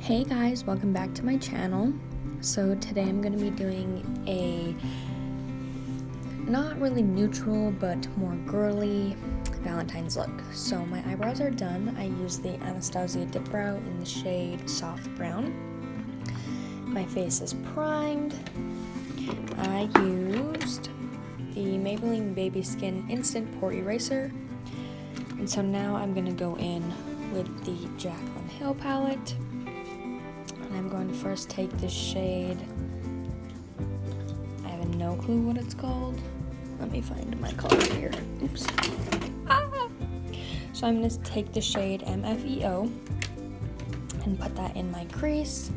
Hey guys, welcome back to my channel. So today I'm going to be doing a not really neutral but more girly Valentine's look. So my eyebrows are done. I used the Anastasia Dip Brow in the shade Soft Brown. My face is primed. I used the Maybelline Baby Skin Instant Pore Eraser. And so now I'm going to go in with the Jaclyn Hill palette. And I'm going to first take this shade. I have no clue what it's called. Let me find my color here. Oops. Ah! So I'm going to take the shade MFEO and put that in my crease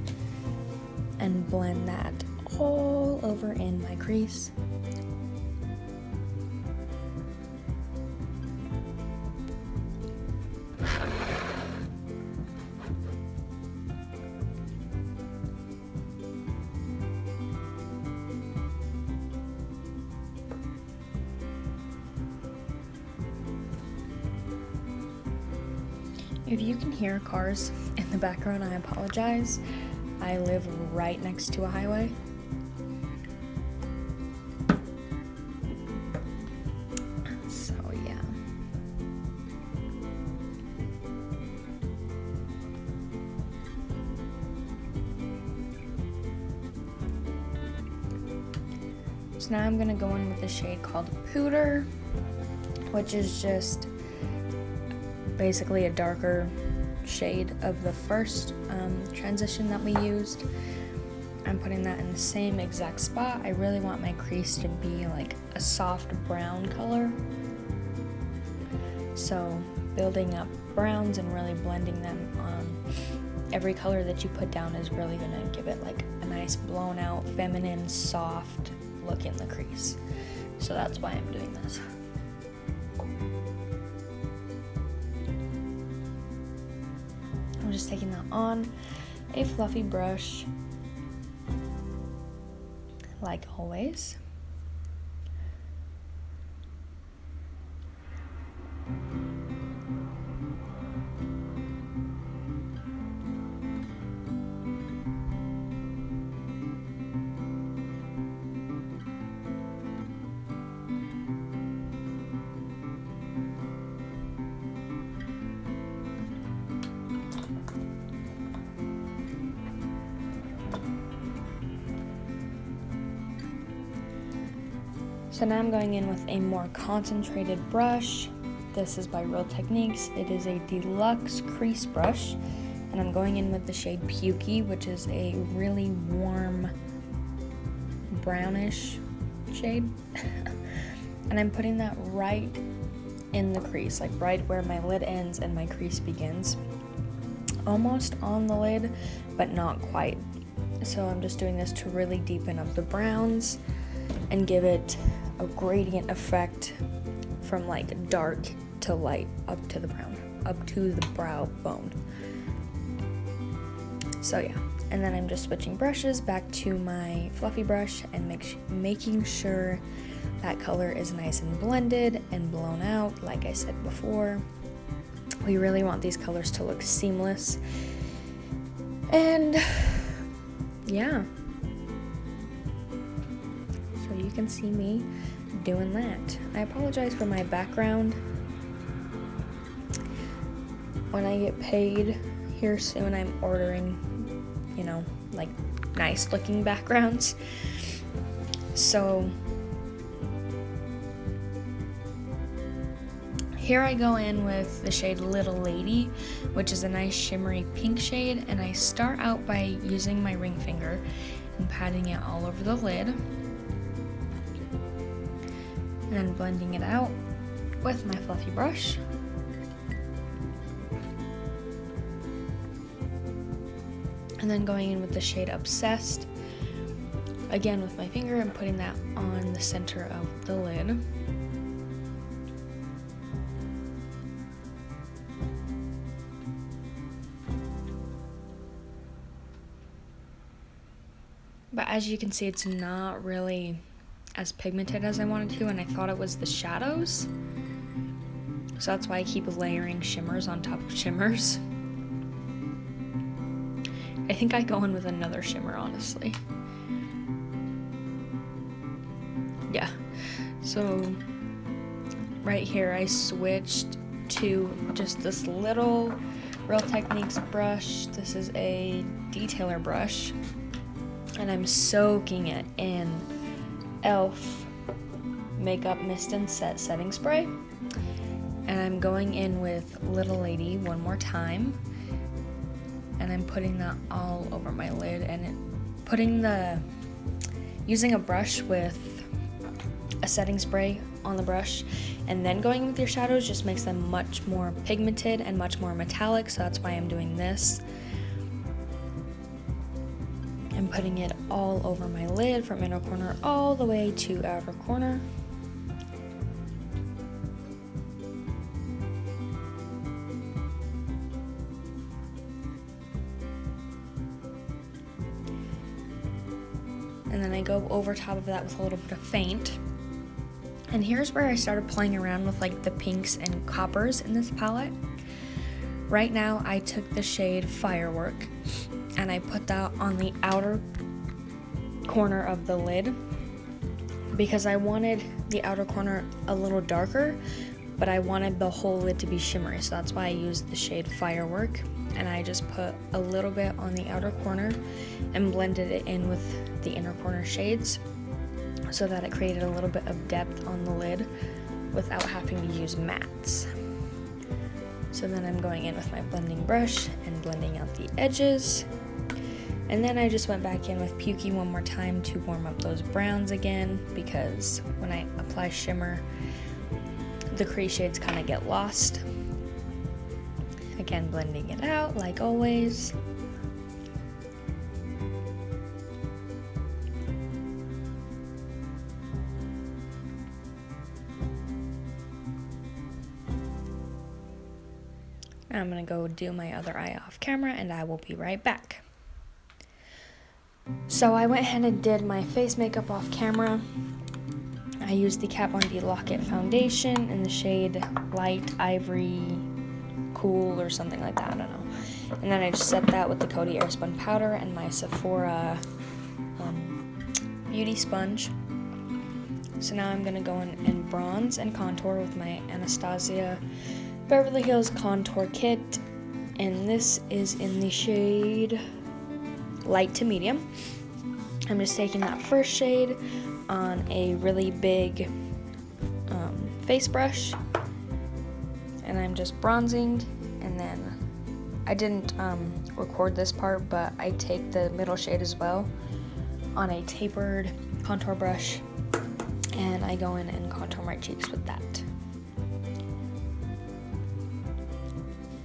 and blend that all over in my crease. If you can hear cars in the background, I apologize. I live right next to a highway. So yeah. So now I'm gonna go in with the shade called Pooter, which is just basically a darker shade of the first transition that we used. I'm putting that in the same exact spot. I really want my crease to be like a soft brown color. So building up browns and really blending them on every color that you put down is really gonna give it like a nice blown out, feminine, soft look in the crease. So that's why I'm doing this. I'm just taking that on a fluffy brush, like always. So now I'm going in with a more concentrated brush. This is by Real Techniques. It is a deluxe crease brush. And I'm going in with the shade Pukey, which is a really warm brownish shade. And I'm putting that right in the crease, like right where my lid ends and my crease begins. Almost on the lid, but not quite. So I'm just doing this to really deepen up the browns and give it a gradient effect from like dark to light up to the brown, up to the brow bone. So yeah, and then I'm just switching brushes back to my fluffy brush and making sure that color is nice and blended and blown out. Like I said before, we really want these colors to look seamless. And yeah, so you can see me doing that. I apologize for my background. When I get paid here soon, I'm ordering, like nice looking backgrounds. So here I go in with the shade Little Lady, which is a nice shimmery pink shade, and I start out by using my ring finger and patting it all over the lid. And then blending it out with my fluffy brush. And then going in with the shade Obsessed, again with my finger, and putting that on the center of the lid. But as you can see, it's not really as pigmented as I wanted to, and I thought it was the shadows. So that's why I keep layering shimmers on top of shimmers. I think I go in with another shimmer, honestly. Yeah, so right here I switched to just this little Real Techniques brush. This is a detailer brush, and I'm soaking it in e.l.f. Makeup Mist and Set setting spray, and I'm going in with Little Lady one more time, and I'm putting that all over my lid, and using a brush with a setting spray on the brush and then going with your shadows just makes them much more pigmented and much more metallic, so that's why I'm doing this. I'm putting it all over my lid from inner corner all the way to outer corner. And then I go over top of that with a little bit of faint. And here's where I started playing around with like the pinks and coppers in this palette. Right now I took the shade Firework and I put that on the outer corner of the lid because I wanted the outer corner a little darker, but I wanted the whole lid to be shimmery, so that's why I used the shade Firework. And I just put a little bit on the outer corner and blended it in with the inner corner shades so that it created a little bit of depth on the lid without having to use mattes. So then I'm going in with my blending brush and blending out the edges. And then I just went back in with Pukey one more time to warm up those browns again, because when I apply shimmer, the crease shades kind of get lost. Again, blending it out like always. I'm gonna go do my other eye off camera and I will be right back. So I went ahead and did my face makeup off camera. I used the Kat Von D Lock-It foundation in the shade Light Ivory Cool or something like that, I don't know. And then I just set that with the Coty Airspun powder and my Sephora beauty sponge. So now I'm gonna go in and bronze and contour with my Anastasia Beverly Hills Contour Kit, and this is in the shade Light to Medium. I'm just taking that first shade on a really big face brush, and I'm just bronzing. And then I didn't record this part, but I take the middle shade as well on a tapered contour brush, and I go in and contour my cheeks with that.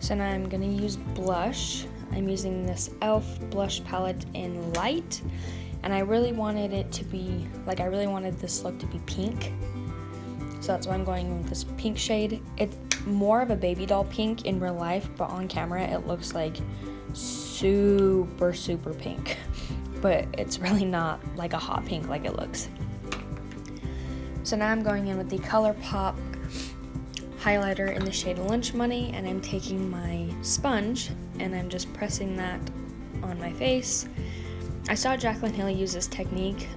So now I'm going to use blush. I'm using this e.l.f. blush palette in Light, and I really wanted it to be, I really wanted this look to be pink. So that's why I'm going with this pink shade. It's more of a baby doll pink in real life, but on camera it looks like super, super pink. But it's really not like a hot pink like it looks. So now I'm going in with the ColourPop highlighter in the shade Lunch Money, and I'm taking my sponge and I'm just pressing that on my face. I saw Jaclyn Hill use this technique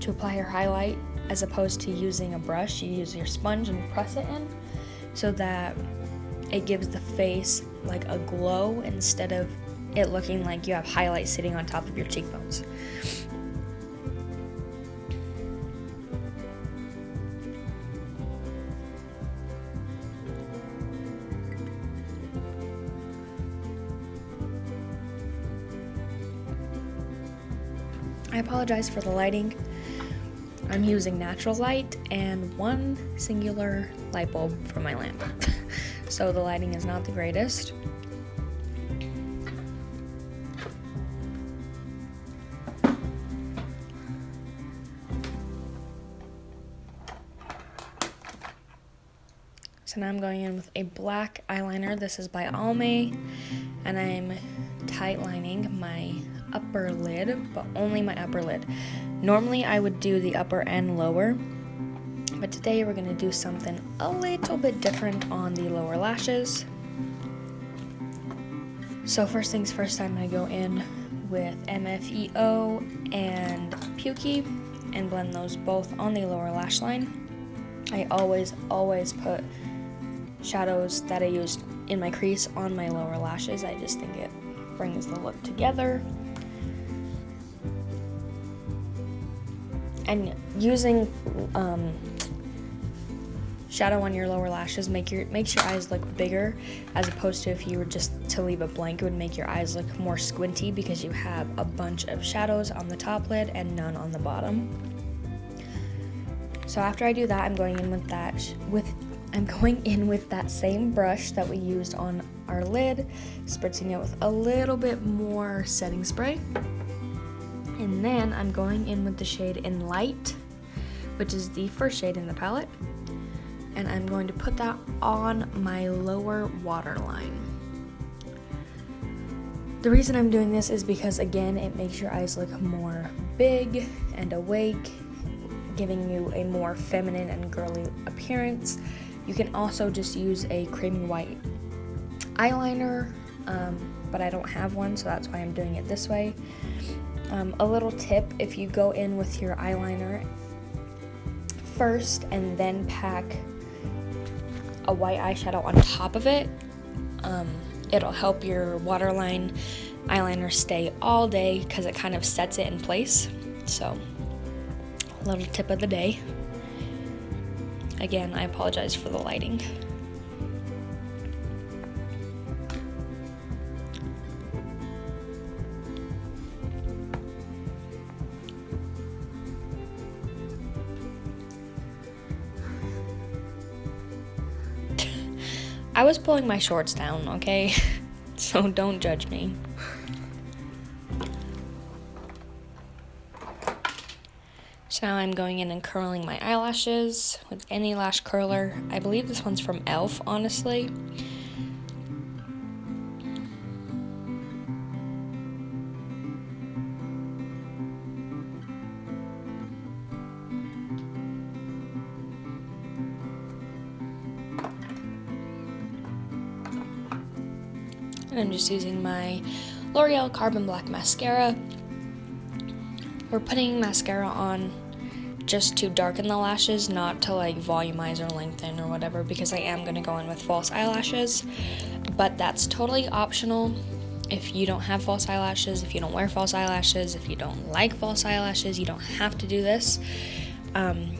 to apply her highlight. As opposed to using a brush, you use your sponge and press it in so that it gives the face like a glow instead of it looking like you have highlight sitting on top of your cheekbones. I apologize for the lighting. I'm using natural light and one singular light bulb from my lamp. So the lighting is not the greatest. So now I'm going in with a black eyeliner. This is by Almay, and I'm tight lining my upper lid, but only my upper lid. Normally I would do the upper and lower, but today we're going to do something a little bit different on the lower lashes. So first things first, I'm going to go in with MFEO and Pukey and blend those both on the lower lash line. I always put shadows that I used in my crease on my lower lashes. I just think it brings the look together. And using shadow on your lower lashes makes your eyes look bigger, as opposed to if you were just to leave it blank, it would make your eyes look more squinty because you have a bunch of shadows on the top lid and none on the bottom. So after I do that, I'm going in with that same brush that we used on our lid, spritzing it with a little bit more setting spray. And then I'm going in with the shade in Light, which is the first shade in the palette. And I'm going to put that on my lower waterline. The reason I'm doing this is because, again, it makes your eyes look more big and awake, giving you a more feminine and girly appearance. You can also just use a creamy white eyeliner, but I don't have one, so that's why I'm doing it this way. A little tip, if you go in with your eyeliner first and then pack a white eyeshadow on top of it, it'll help your waterline eyeliner stay all day because it kind of sets it in place. So, a little tip of the day. Again, I apologize for the lighting. I was pulling my shorts down, okay? So don't judge me. So now I'm going in and curling my eyelashes with any lash curler. I believe this one's from e.l.f., honestly. And I'm just using my L'Oreal Carbon Black Mascara. We're putting mascara on just to darken the lashes, not to like volumize or lengthen or whatever, because I am going to go in with false eyelashes. But that's totally optional. If you don't have false eyelashes, if you don't wear false eyelashes, if you don't like false eyelashes, you don't have to do this.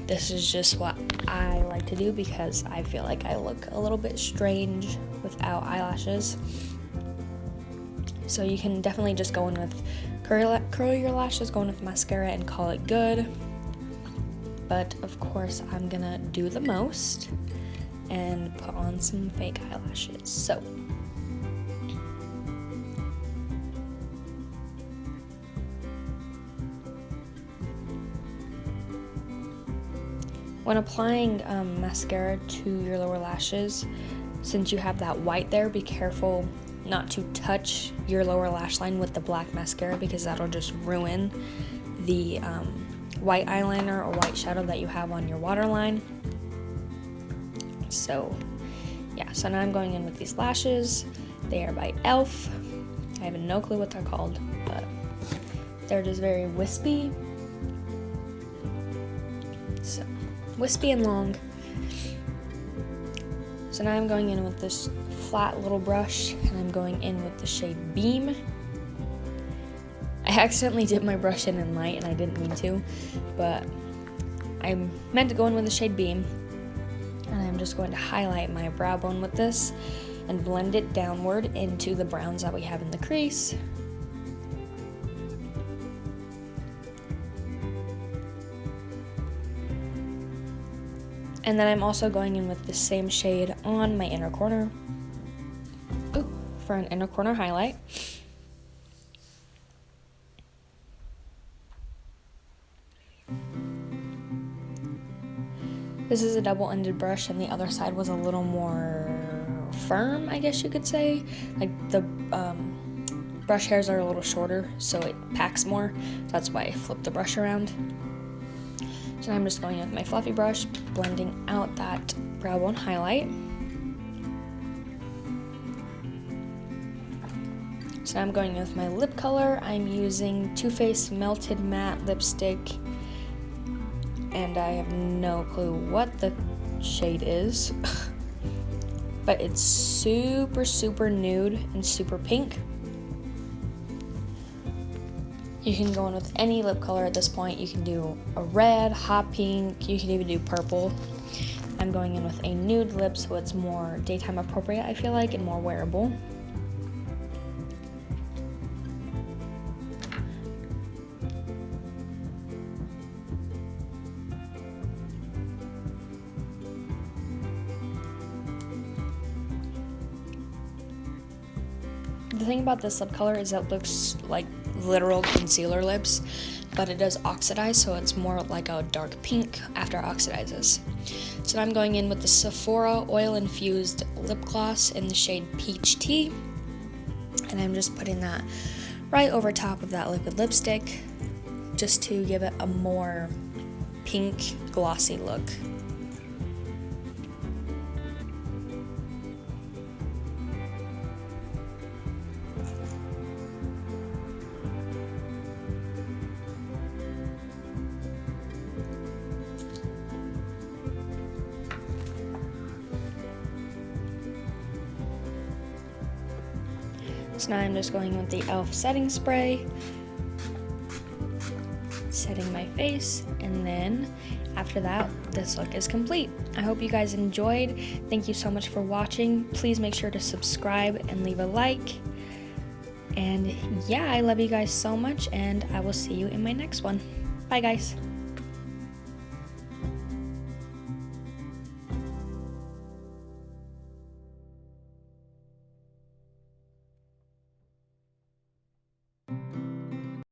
This is just what I like to do because I feel like I look a little bit strange without eyelashes. So you can definitely just go in with curl your lashes, go in with mascara and call it good. But of course I'm gonna do the most and put on some fake eyelashes. So when applying mascara to your lower lashes, since you have that white there, be careful not to touch your lower lash line with the black mascara because that'll just ruin the white eyeliner or white shadow that you have on your waterline. So yeah, so now I'm going in with these lashes. They are by e.l.f. I have no clue what they're called, but they're just very wispy. So wispy and long. So now I'm going in with this flat little brush and I'm going in with the shade Beam. I accidentally dipped my brush in Light and I didn't mean to, but I meant to go in with the shade Beam, and I'm just going to highlight my brow bone with this and blend it downward into the browns that we have in the crease. And then I'm also going in with the same shade on my inner corner for an inner corner highlight. This is a double-ended brush and the other side was a little more firm, I guess you could say. Like the brush hairs are a little shorter, so it packs more. That's why I flipped the brush around. So now I'm just going in with my fluffy brush, blending out that brow bone highlight. So I'm going with my lip color. I'm using Too Faced Melted Matte Lipstick, and I have no clue what the shade is, but it's super, super nude and super pink. You can go in with any lip color at this point. You can do a red, hot pink, you can even do purple. I'm going in with a nude lip, so it's more daytime appropriate, I feel like, and more wearable. The thing about this lip color is it looks like literal concealer lips, but it does oxidize, so it's more like a dark pink after it oxidizes. So I'm going in with the Sephora Oil Infused Lip Gloss in the shade Peach Tea, and I'm just putting that right over top of that liquid lipstick just to give it a more pink, glossy look. So now I'm just going with the e.l.f. setting spray, setting my face, and then after that, this look is complete. I hope you guys enjoyed. Thank you so much for watching. Please make sure to subscribe and leave a like. And yeah, I love you guys so much, and I will see you in my next one. Bye, guys.